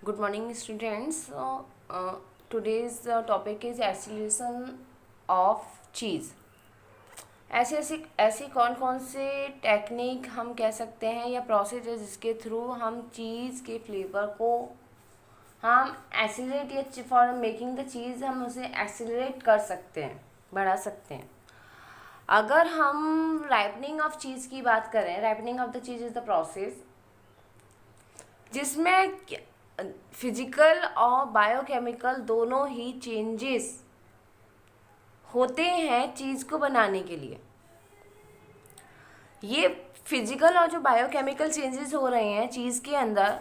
Good morning, students. Today's topic is acceleration of cheese. ऐसे ऐसे ऐसी कौन कौन से टेक्निक हम कह सकते हैं या प्रोसेस है जिसके थ्रू हम चीज़ के फ्लेवर को हम एक्सीलरेट या फॉर मेकिंग द चीज़ हम उसे एक्सीलरेट कर सकते हैं, बढ़ा सकते हैं. अगर हम राइपनिंग ऑफ चीज़ की बात करें, ripening of the cheese is the process जिसमें फिजिकल और बायोकेमिकल दोनों ही चेंजेस होते हैं चीज़ को बनाने के लिए. ये फिजिकल और जो बायोकेमिकल चेंजेस हो रहे हैं चीज़ के अंदर,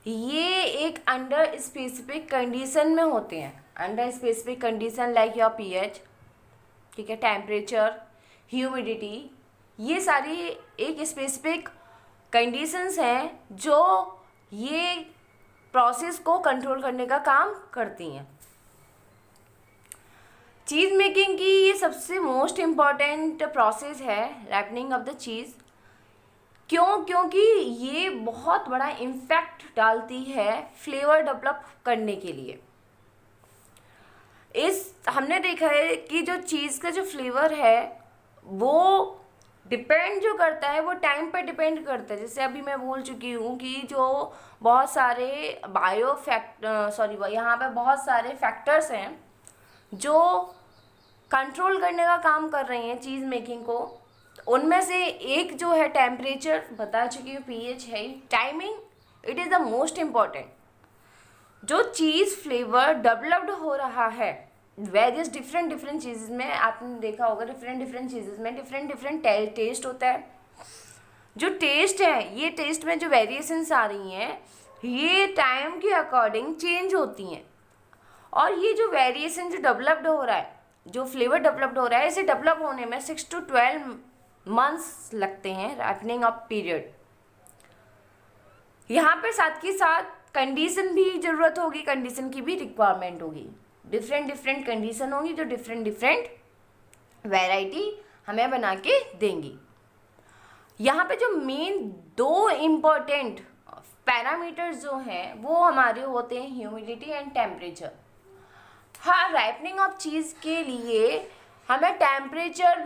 ये एक अंडर स्पेसिफिक कंडीशन में होते हैं. Under specific condition like your pH, ठीक है, टेम्परेचर, ह्यूमिडिटी, ये सारी एक स्पेसिफिक कंडीशंस हैं जो ये प्रोसेस को कंट्रोल करने का काम करती हैं. चीज़ मेकिंग की ये सबसे मोस्ट इम्पॉर्टेंट प्रोसेस है रैपनिंग ऑफ द चीज़. क्योंकि ये बहुत बड़ा इम्पैक्ट डालती है फ्लेवर डेवलप करने के लिए. हमने देखा है कि जो चीज़ का जो फ्लेवर है वो डिपेंड जो करता है वो टाइम पर डिपेंड करता है. जैसे अभी मैं बोल चुकी हूँ कि जो बहुत सारे यहाँ पे बहुत सारे फैक्टर्स हैं जो कंट्रोल करने का काम कर रही हैं चीज़ मेकिंग को. उनमें से एक जो है टेम्परेचर, बता चुकी हूँ, पीएच है, timing, it is the most important. जो चीज़ फ्लेवर डेवलप्ड हो रहा है वेरियस डिफरेंट चीज़ में, आपने देखा होगा डिफरेंट चीज़ेज़ में डिफरेंट टेस्ट होता है. जो टेस्ट है, ये टेस्ट में जो वेरिएशंस आ रही हैं ये टाइम के अकॉर्डिंग चेंज होती हैं. और ये जो वेरिएशन जो डेवलप्ड हो रहा है, जो फ्लेवर डेवलप्ड हो रहा है, इसे डेवलप होने में 6 to 12 मंथ्स लगते हैं राइपनिंग ऑफ पीरियड. यहाँ पे साथ के साथ कंडीशन भी ज़रूरत होगी, कंडीशन की भी रिक्वायरमेंट होगी. डिफरेंट कंडीशन होंगी जो डिफरेंट वैरायटी हमें बना के देंगी. यहाँ पे जो मेन दो इम्पोर्टेंट पैरामीटर्स जो हैं वो हमारे होते हैं ह्यूमिडिटी एंड टेम्परेचर. हाँ, राइपनिंग ऑफ चीज़ के लिए हमें टेम्परेचर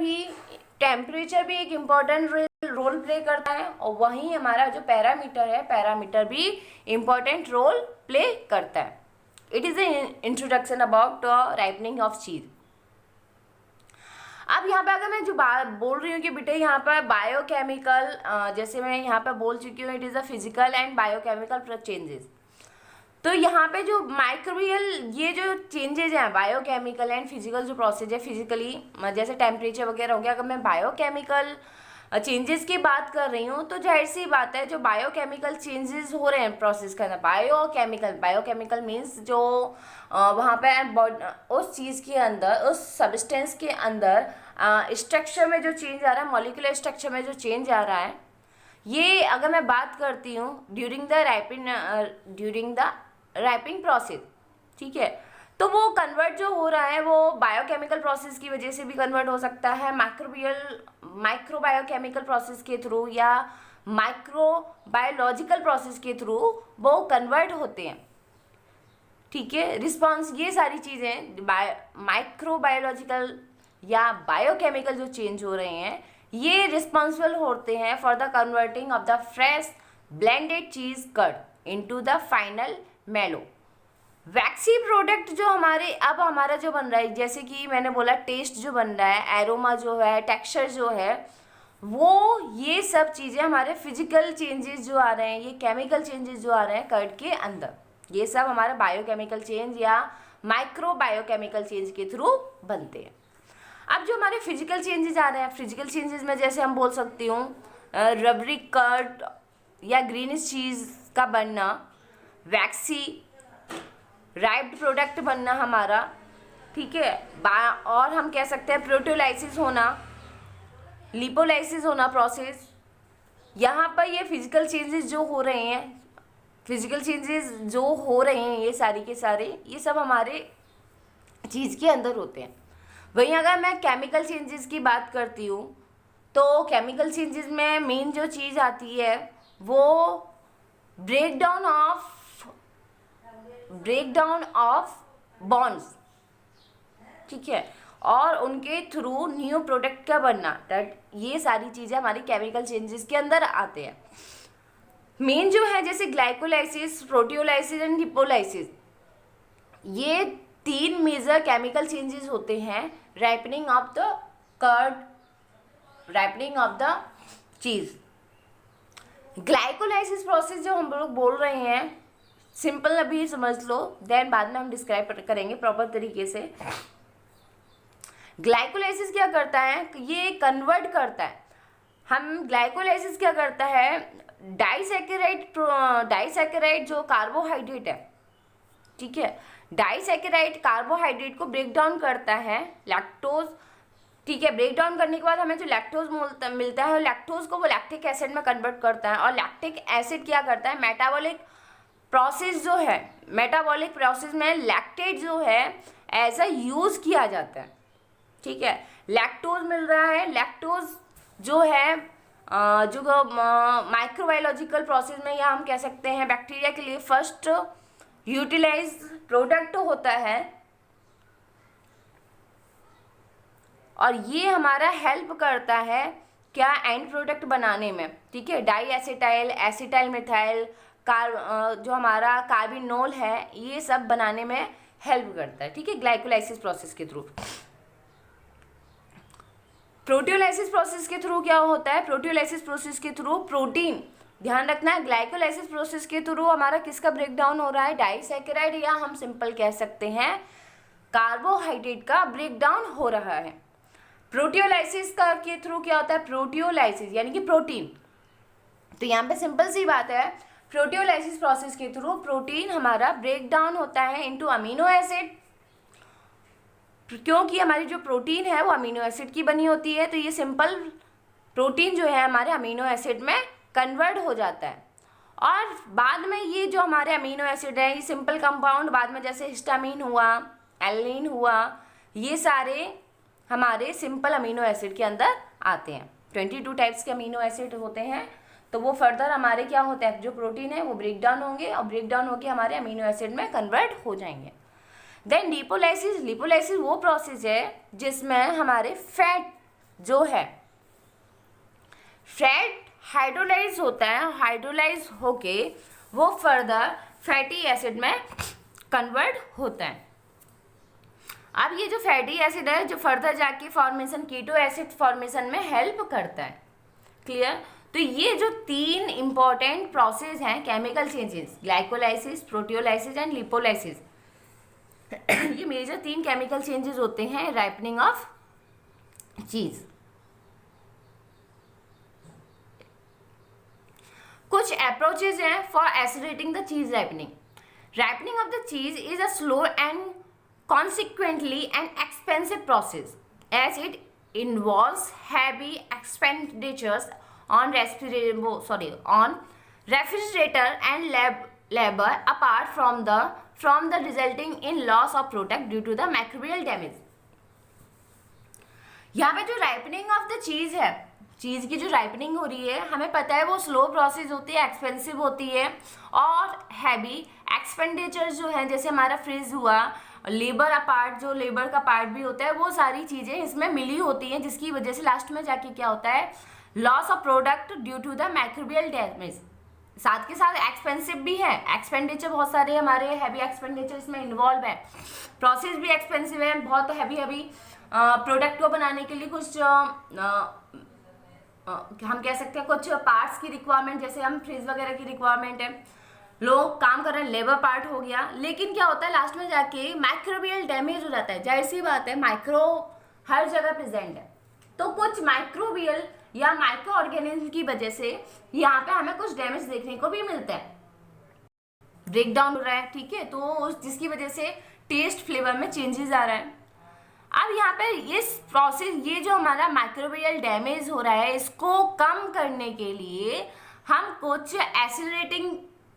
भी एक इम्पॉर्टेंट रोल प्ले करता है. और वहीं हमारा जो पैरामीटर भी इम्पॉर्टेंट रोल प्ले करता है. It is a introduction about ripening of cheese. अब यहाँ पे अगर मैं जो बात बोल रही हूँ कि बेटे यहाँ पर बायोकेमिकल, जैसे मैं यहाँ पे बोल चुकी हूँ, it is a physical and biochemical changes. तो यहाँ पे जो माइक्रोबियल ये जो चेंजेज हैं बायोकेमिकल एंड फिजिकल जो प्रोसेस है फिजिकली, जैसे टेम्परेचर वगैरह हो गया, अगर मैं बायोकेमिकल चेंजेस की बात कर रही हूँ तो जाहिर सी बात है जो बायोकेमिकल चेंजेस हो रहे हैं प्रोसेस के अंदर, बायोकेमिकल मीन्स जो वहाँ पे उस चीज़ के अंदर, उस सब्सटेंस के अंदर स्ट्रक्चर में जो चेंज आ रहा है, मॉलिक्यूलर स्ट्रक्चर में जो चेंज आ रहा है, ये अगर मैं बात करती हूँ ड्यूरिंग द रैपिंग प्रोसेस, ठीक है, तो वो कन्वर्ट जो हो रहा है वो बायोकेमिकल प्रोसेस की वजह से भी कन्वर्ट हो सकता है, माइक्रो बायोकेमिकल प्रोसेस के थ्रू या माइक्रो बायोलॉजिकल प्रोसेस के थ्रू वो कन्वर्ट होते हैं. ठीक है, रिस्पॉन्स, ये सारी चीज़ें माइक्रो बायोलॉजिकल या बायोकेमिकल जो चेंज हो रहे हैं ये रिस्पॉन्सिबल होते हैं for the converting of the fresh blended cheese cut into the final मेलो. वैक्सी प्रोडक्ट जो हमारा जो बन रहा है, जैसे कि मैंने बोला टेस्ट जो बन रहा है, एरोमा जो है, टेक्सचर जो है, वो ये सब चीज़ें हमारे फिजिकल चेंजेस जो आ रहे हैं, ये केमिकल चेंजेस जो आ रहे हैं कर्ड के अंदर, ये सब हमारे बायोकेमिकल चेंज या माइक्रो बायोकेमिकल चेंज के थ्रू बनते हैं. अब जो हमारे फिजिकल चेंजेस आ रहे हैं, फिजिकल चेंजेस में जैसे हम बोल सकती हूँ रबरी कट या ग्रीनिश चीज़ का बनना, वैक्सी राइप्ड प्रोडक्ट बनना हमारा, ठीक है, और हम कह सकते हैं प्रोटियोलाइसिस होना, लिपोलाइसिस होना प्रोसेस. यहाँ पर ये फिजिकल चेंजेस जो हो रहे हैं ये सारी के सारे ये सब हमारे चीज़ के अंदर होते हैं. वहीं अगर मैं केमिकल चेंजेस की बात करती हूँ तो केमिकल चेंजेस में मेन जो चीज़ आती है वो break down of break down of bonds, ठीक है, और उनके थ्रू न्यू प्रोडक्ट का बनना, दैट ये सारी चीज़ें हमारी केमिकल चेंजेस के अंदर आते हैं। मेन जो है जैसे ग्लाइकोलाइसिस, प्रोटियोलाइसिस एंड लिपोलाइसिस, ये 3 मेजर केमिकल चेंजेस होते हैं ripening of the curd, ripening of the cheese. Glycolysis process जो हम लोग बोल रहे हैं, सिंपल अभी समझ लो, देन बाद में हम डिस्क्राइब करेंगे प्रॉपर तरीके से। ग्लाइकोलाइसिस क्या करता है, ये कन्वर्ट करता है, हम ग्लाइकोलाइसिस क्या करता है, डाइसैकेराइड जो कार्बोहाइड्रेट है, ठीक है, डाइसैकेराइड कार्बोहाइड्रेट को ब्रेक डाउन करता है लैक्टोज, ठीक है, ब्रेक डाउन करने के बाद हमें जो लैक्टोज मिलता है, लैक्टोज को वो लैक्टिक एसिड में कन्वर्ट करता है, और लैक्टिक एसिड क्या करता है, मेटाबॉलिक प्रोसेस जो है, मेटाबॉलिक प्रोसेस में लैक्टेट जो है एज अ यूज किया जाता है, ठीक है, लैक्टोज मिल रहा है। लैक्टोज जो है जो माइक्रोबायोलॉजिकल प्रोसेस में, या हम कह सकते हैं बैक्टीरिया के लिए फर्स्ट यूटिलाइज प्रोडक्ट होता है, और ये हमारा हेल्प करता है क्या, एंड प्रोडक्ट बनाने में, ठीक है, डाई एसिटाइल, एसिटाइल मिथाइल, जो हमारा कार्बिनोल है, ये सब बनाने में हेल्प करता है, ठीक है, ग्लाइकोलाइसिस प्रोसेस के थ्रू। प्रोटियोलाइसिस प्रोसेस के थ्रू क्या होता है, प्रोटियोलाइसिस प्रोसेस के थ्रू प्रोटीन, ध्यान रखना है, ग्लाइकोलाइसिस प्रोसेस के थ्रू हमारा किसका ब्रेक डाउन हो रहा है, डाइसैकेराइड, या हम सिंपल कह सकते हैं कार्बोहाइड्रेट का ब्रेक डाउन हो रहा है। प्रोटियोलाइसिस का के थ्रू क्या होता है, प्रोटियोलाइसिस यानी कि प्रोटीन, तो यहाँ पे सिंपल सी बात है, प्रोटियोलाइसिस प्रोसेस के थ्रू प्रोटीन हमारा ब्रेक डाउन होता है इनटू अमीनो एसिड, क्योंकि हमारी जो प्रोटीन है वो अमीनो एसिड की बनी होती है, तो ये सिंपल प्रोटीन जो है हमारे अमीनो एसिड में कन्वर्ट हो जाता है, और बाद में ये जो हमारे अमीनो एसिड है, ये सिंपल कंपाउंड बाद में जैसे हिस्टामीन हुआ, एलिन हुआ, ये सारे हमारे सिंपल अमीनो एसिड के अंदर आते हैं। 22 टाइप्स के अमीनो एसिड होते हैं, तो वो फर्दर हमारे क्या होता है, जो प्रोटीन है वो ब्रेक डाउन होंगे, और ब्रेक डाउन होकर हमारे अमीनो एसिड में कन्वर्ट हो जाएंगे। देन लिपोलाइसिस, लिपोलाइसिस वो प्रोसेस है जिसमें हमारे फैट जो है, फैट हाइड्रोलाइज होता है, हाइड्रोलाइज होके वो फर्दर फैटी एसिड में कन्वर्ट होता है। अब ये जो फैटी एसिड है जो फर्दर जाके फॉर्मेशन कीटो एसिड फॉर्मेशन में हेल्प करता है, क्लियर। तो ये जो 3 इंपॉर्टेंट प्रोसेस हैं chemical changes, glycolysis, proteolysis and lipolysis, ये मेजर 3 केमिकल चेंजेस होते हैं राइपनिंग ऑफ चीज। कुछ अप्रोचेज हैं फॉर एसिलेटिंग द चीज राइपनिंग। राइपनिंग ऑफ द चीज is a slow and consequently an expensive process as it involves heavy expenditures on refrigerator and labor apart from the resulting in loss of product due to the microbial damage। यहाँ पे जो ripening of the चीज़ है, चीज़ की जो ripening हो रही है, हमें पता है वो स्लो प्रोसेस होती है, एक्सपेंसिव होती है, और हैवी एक्सपेंडिचर जो है, जैसे हमारा फ्रिज हुआ, लेबर अपार्ट जो लेबर का पार्ट भी होता है, वो सारी चीज़ें इसमें मिली होती हैं, जिसकी वजह से लास्ट में जाके क्या होता है, loss of product due to the microbial damage. साथ के साथ एक्सपेंसिव भी है, एक्सपेंडिचर बहुत सारे हमारे हैवी एक्सपेंडिचर इसमें इन्वॉल्व है, प्रोसेस भी एक्सपेंसिव है, बहुत हैवी प्रोडक्ट को बनाने के लिए कुछ हम कह सकते हैं कुछ पार्ट्स की रिक्वायरमेंट, जैसे हम फ्रिज वगैरह की रिक्वायरमेंट है, लोग काम कर रहे हैं, लेबर पार्ट हो गया, लेकिन क्या होता है लास्ट में जाके माइक्रोबियल डैमेज हो जाता है। जाहिर सी बात है, माइक्रो हर जगह प्रेजेंट है, तो कुछ माइक्रोबियल या माइक्रो ऑर्गेनिज्म की वजह से यहाँ पे हमें कुछ डैमेज देखने को भी मिलता है, ब्रेक डाउन हो रहा है, ठीक है, तो जिसकी वजह से टेस्ट फ्लेवर में चेंजेस आ रहा है। अब यहाँ पे इस प्रोसेस, ये जो हमारा माइक्रोबियल डैमेज हो रहा है, इसको कम करने के लिए हम कुछ एसिलेटिंग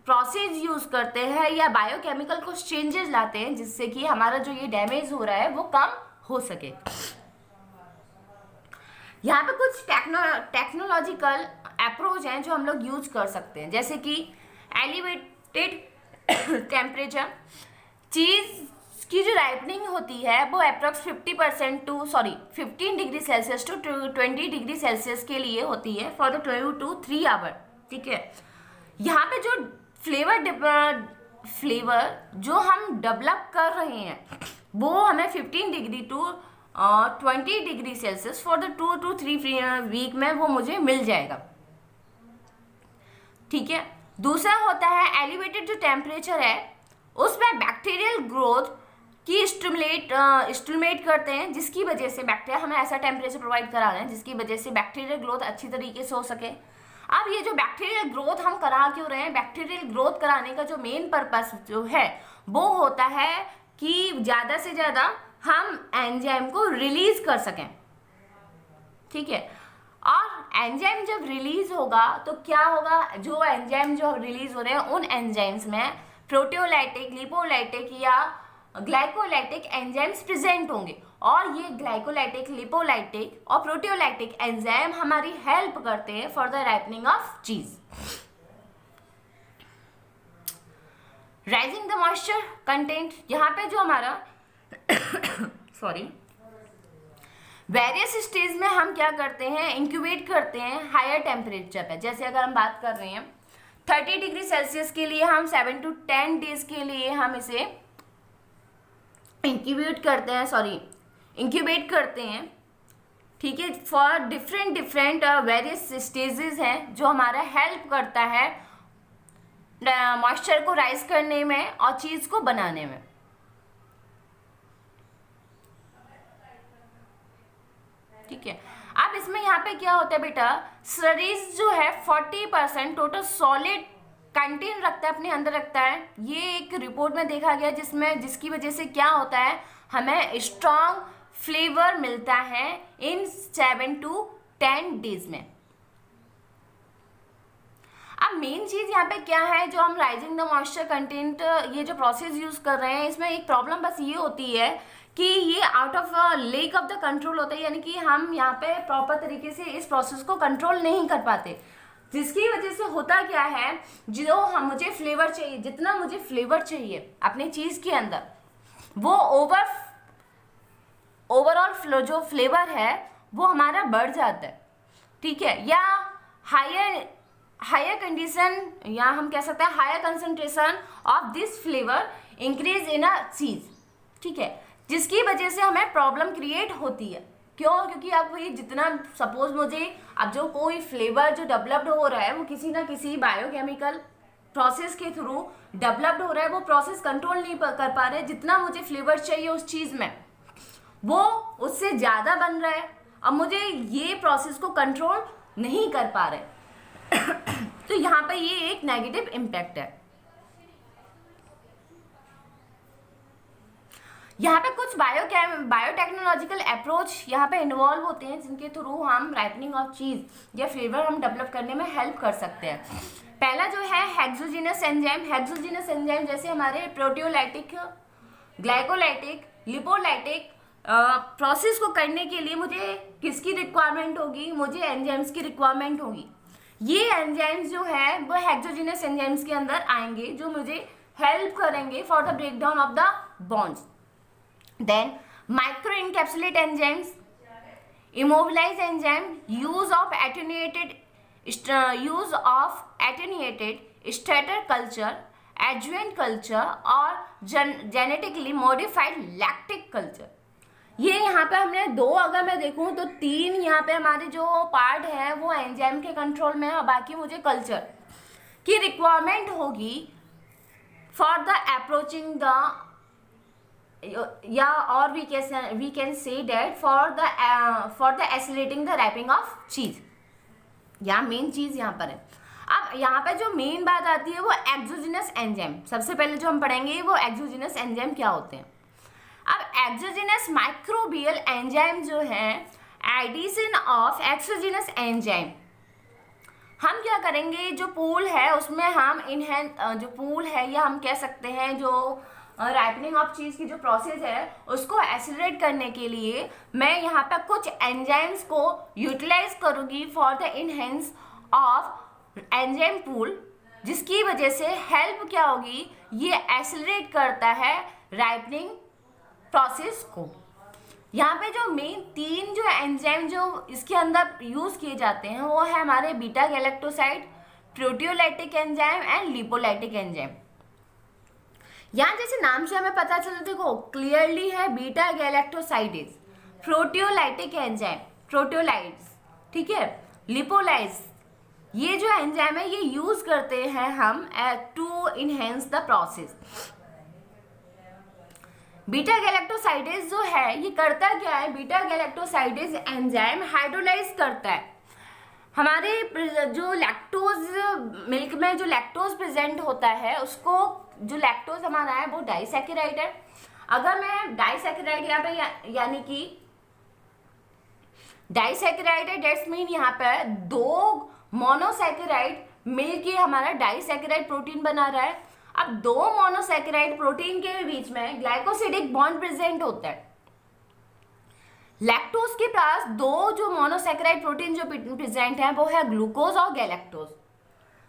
प्रोसेस यूज करते हैं या बायोकेमिकल कुछ चेंजेस लाते हैं, जिससे कि हमारा जो ये डैमेज हो रहा है वो कम हो सके। यहाँ पे कुछ टेक्नोलॉजिकल अप्रोच हैं जो हम लोग यूज कर सकते हैं, जैसे कि एलिवेटेड टेम्परेचर। चीज़ की जो राइपनिंग होती है वो approx 15 degree Celsius to 20 degree Celsius के लिए होती है फॉर द 2 to 3 आवर। ठीक है, यहाँ पे जो फ्लेवर जो हम डेवलप कर रहे हैं वो हमें 15 degree to 20 degree Celsius for the 2 to 3 week में वो मुझे मिल जाएगा। ठीक है, दूसरा होता है एलिवेटेड जो टेम्परेचर है उसमें बैक्टीरियल ग्रोथ की स्टिमुलेट करते हैं, जिसकी वजह से बैक्टीरिया हमें ऐसा टेम्परेचर प्रोवाइड करा रहे हैं जिसकी वजह से बैक्टीरियल ग्रोथ अच्छी तरीके से हो सके। अब ये जो बैक्टीरियल ग्रोथ हम करा क्यों रहे हैं, बैक्टीरियल ग्रोथ कराने का जो मेन पर्पस जो है वो होता है कि ज़्यादा से ज़्यादा हम एंजाइम को रिलीज कर सकें। ठीक है, और एंजाइम जब रिलीज होगा तो क्या होगा, जो एंजाइम जो रिलीज हो रहे हैं उन एंजाइम्स में प्रोटियोलाइटिक, लिपोलाइटिक या ग्लाइकोलाइटिक एंजाइम्स प्रेजेंट होंगे, और ये ग्लाइकोलाइटिक, लिपोलाइटिक और प्रोटियोलाइटिक एंजाइम हमारी हेल्प करते हैं फॉर द राइपनिंग ऑफ चीज। राइजिंग द मॉइस्चर कंटेंट, यहाँ पे जो हमारा वेरियस स्टेज में हम क्या करते हैं, इंक्यूबेट करते हैं हायर टेम्परेचर पे। जैसे अगर हम बात कर रहे हैं 30 डिग्री सेल्सियस के लिए हम 7 to 10 डेज के लिए हम इसे इंक्यूबेट करते हैं। ठीक है, फॉर डिफरेंट वेरियस स्टेजेस हैं जो हमारा हेल्प करता है मॉइस्चर को राइज करने में और चीज को बनाने में। ठीक है, अब इसमें यहाँ पे क्या होता है बेटा, स्लरीज जो है 40% टोटल सॉलिड कंटेन रखता है, अपने अंदर रखता है। ये एक रिपोर्ट में देखा गया जिसकी वजह से क्या होता है, हमें स्ट्रॉन्ग फ्लेवर मिलता है इन 7 to 10 डेज में। अब मेन चीज यहाँ पे क्या है, जो हम राइजिंग द मॉइस्चर कंटेंट ये जो प्रोसेस यूज कर रहे हैं, इसमें एक प्रॉब्लम बस ये होती है कि ये out of lake of the control होता है, यानी कि हम यहाँ पे प्रॉपर तरीके से इस प्रोसेस को कंट्रोल नहीं कर पाते, जिसकी वजह से होता क्या है, मुझे फ्लेवर चाहिए, जितना मुझे फ्लेवर चाहिए अपने चीज के अंदर, वो ओवरऑल जो फ्लेवर है वो हमारा बढ़ जाता है। ठीक है, या हायर कंडीशन, या हम कह सकते हैं higher concentration of this flavour increase in a cheese. ठीक है, जिसकी वजह से हमें प्रॉब्लम क्रिएट होती है। क्यों, क्योंकि अब ये जितना सपोज मुझे अब जो कोई फ्लेवर जो डेवलप्ड हो रहा है वो किसी ना किसी बायोकेमिकल प्रोसेस के थ्रू डेवलप्ड हो रहा है, वो प्रोसेस कंट्रोल नहीं कर पा रहे, जितना मुझे फ्लेवर चाहिए उस चीज़ में वो उससे ज़्यादा बन रहा है। अब मुझे ये प्रोसेस को कंट्रोल नहीं कर पा रहे तो यहाँ पे ये एक नेगेटिव इम्पैक्ट है। यहाँ पे कुछ बायोटेक्नोलॉजिकल अप्रोच यहाँ पे इन्वॉल्व होते हैं, जिनके थ्रू हम राइपनिंग ऑफ चीज़ या फ्लेवर हम डेवलप करने में हेल्प कर सकते हैं। पहला जो है हेक्सोजीनस एंजाइम, जैसे हमारे प्रोटियोलाइटिक, ग्लाइकोलाइटिक, लिपोलाइटिक प्रोसेस को करने के लिए मुझे किसकी रिक्वायरमेंट होगी, मुझे एंजाइम्स की रिक्वायरमेंट होगी। ये एंजाइम्स जो है वो हेक्सोजीनस एंजाइम्स के अंदर आएंगे, जो मुझे हेल्प करेंगे for the breakdown of the bonds. Then microencapsulate enzymes, immobilize enzyme, use of attenuated starter culture, adjuvant culture और genetically modified lactic culture। ये यहाँ पे हमने दो, अगर मैं देखूँ तो 3 यहाँ पे हमारे जो पार्ट है वो एंजाइम के कंट्रोल में है, और बाकी मुझे कल्चर की रिक्वायरमेंट होगी फॉर द अप्रोचिंग द, या और we can say that for the accelerating the ripening of cheese. यहाँ मेन चीज यहाँ पर है। अब यहाँ पे जो मेन बात आती है वो एक्सोजिनस एंजाइम। सबसे पहले जो हम पढ़ेंगे वो एक्सोजिनस एंजाइम क्या होते हैं। अब एक्सोजिनस माइक्रोबियल एंजाइम जो है एडिशन ऑफ एक्सोजिनस एंजाइम, हम क्या करेंगे, जो पूल है उसमें हम जो पूल है या हम कह सकते हैं जो राइपनिंग ऑफ चीज़ की जो प्रोसेस है उसको एक्सेलरेट करने के लिए मैं यहाँ पर कुछ एंजाइम्स को यूटिलाइज करूँगी for the enhance of enzyme pool, जिसकी वजह से हेल्प क्या होगी ये एक्सेलरेट करता है राइपनिंग प्रोसेस को। यहाँ पे जो मेन 3 जो एंजाइम जो इसके अंदर यूज किए जाते हैं वो है हमारे beta galactoside, proteolytic enzyme and lipolytic enzyme. यहाँ जैसे नाम से हमें पता चलता, देखो क्लियरली है बीटा गैलेक्टोसाइडेज, प्रोटियोलाइटिक एंजाइम, प्रोटियोलाइट्स, ठीक है, लिपोलाइट्स, ये जो एंजाइम है ये यूज करते हैं हम to enhance the process. Beta galactosidase जो है ये करता क्या है, बीटा गैलेक्टोसाइडेज एंजाइम हाइड्रोलाइज करता है हमारे जो लैक्टोज, मिल्क में जो लैक्टोज प्रेजेंट होता है उसको, जो लैक्टोज हमारा है वो डाइसैकेराइड है। अगर मैं डाइसैकेराइड यहाँ पे यानी कि डाइसैकेराइड है, डेट्स मीन यहाँ पे 2 मोनोसैकेराइड मिलके हमारा डाइसैकेराइड प्रोटीन बना रहा है। अब 2 मोनोसैकेराइड प्रोटीन के बीच में ग्लाइकोसिडिक बॉन्ड प्रेजेंट होता है। लैक्टोज के पास 2 जो मोनोसैकेराइड प्रोटीन जो प्रेजेंट है वो है ग्लूकोज और गैलेक्टोज।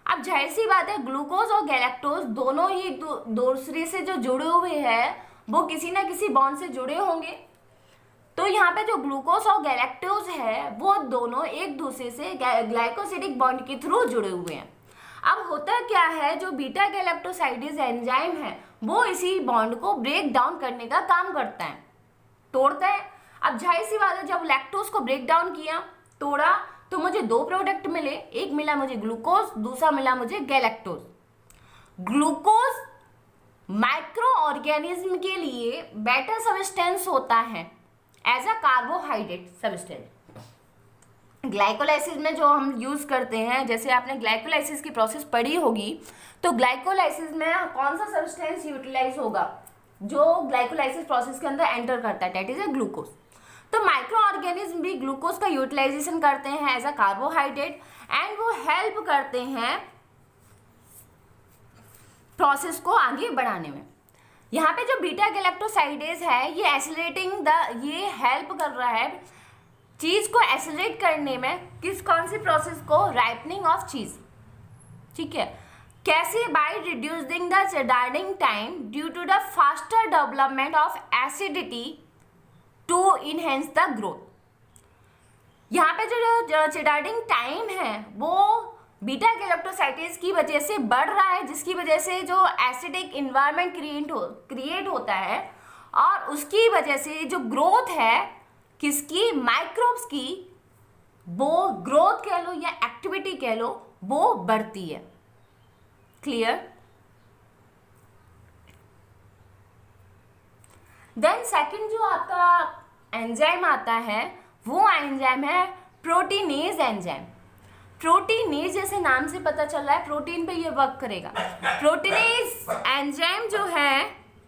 अब जाहिर सी बात है ग्लूकोज और गैलेक्टोज दोनों ही दूसरे से जो जुड़े हुए हैं वो किसी ना किसी बॉन्ड से जुड़े होंगे। तो यहाँ पे जो ग्लूकोज और गैलेक्टोज है वो दोनों एक दूसरे से ग्लाइकोसिडिक बॉन्ड के थ्रू जुड़े हुए हैं। अब होता क्या है, जो बीटा गैलेक्टोसाइडेज एंजाइम है वो इसी बॉन्ड को ब्रेक डाउन करने का काम करता है, तोड़ता है। अब जाहिर सी बात है जब लैक्टोज को ब्रेक डाउन किया, तोड़ा, तो मुझे 2 प्रोडक्ट मिले, एक मिला मुझे ग्लूकोज, दूसरा मिला मुझे गैलेक्टोज। ग्लूकोज माइक्रो ऑर्गेनिज्म के लिए बेटर सब्सटेंस होता है as a carbohydrate substance. Glycolysis में जो हम यूज करते हैं, जैसे आपने ग्लाइकोलाइसिस की प्रोसेस पढ़ी होगी, तो ग्लाइकोलाइसिस में कौन सा सब्सटेंस यूटिलाइज होगा जो ग्लाइकोलाइसिस प्रोसेस के अंदर एंटर करता है, दैट इज अ ग्लूकोज। तो माइक्रो ऑर्गेनिज्म भी ग्लूकोज का यूटिलाइजेशन करते हैं एज अ कार्बोहाइड्रेट एंड वो हेल्प करते हैं प्रोसेस को आगे बढ़ाने में। यहाँ पे जो बीटा गैलेक्टोसाइडेज है ये ये हेल्प कर रहा है चीज को एक्सेलरेट करने में, कौन सी प्रोसेस को, राइपनिंग ऑफ चीज, ठीक है। कैसे, by reducing the cheddaring time due to the faster development of acidity to enhance the growth. यहाँ पे जो चेडार्डिंग टाइम है वो बीटा गैलेक्टोसाइडेज की वजह से बढ़ रहा है, जिसकी वजह से जो एसिडिक इन्वायरमेंट क्रिएट होता है और उसकी वजह से जो ग्रोथ है किसकी, माइक्रोब्स की, वो ग्रोथ कह लो या एक्टिविटी कह लो, वो बढ़ती है। क्लियर? देन सेकंड जो आपका एंजाइम आता है वो एंजाइम है प्रोटीनेज एंजाइम। प्रोटीनेज जैसे नाम से पता चल रहा है प्रोटीन पे ये वर्क करेगा। प्रोटीनेज एंजाइम जो है